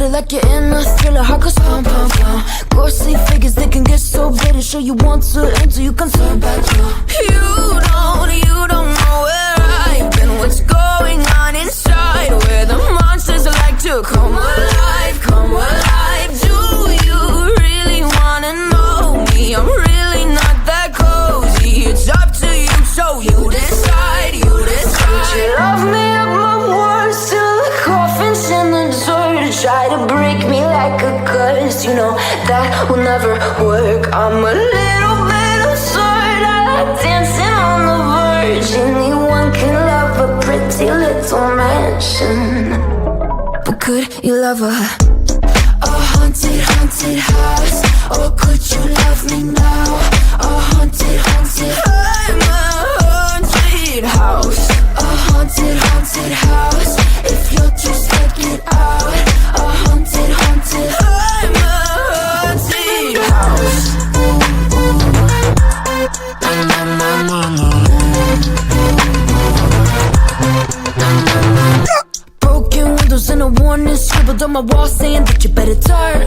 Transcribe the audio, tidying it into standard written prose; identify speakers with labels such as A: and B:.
A: it like you're in a thriller. Heart goes pound, pound, pound. Ghostly figures, they can get so bitter. Sure you want to enter, you can turn back now. You don't know where I've been. What's going on inside? Where the monsters like to come alive, come alive. Do you really wanna know me? I'm really not that cozy. It's up to you, so you decide, you decide. Would you love me at my worst till the coffin's in the dirt? Try to break me like a curse, you know that will never work. I'm a little bit absurd, I like dancing on the verge. Anyone can love a pretty little mansion, but could you love a haunted, haunted house? Or could you love me now? A haunted, haunted, I'm a haunted house. A haunted, haunted house. If you're just check it out. A haunted, haunted, I'm a haunted house. Broken windows and a warning scribbled on my wall saying that you better turn.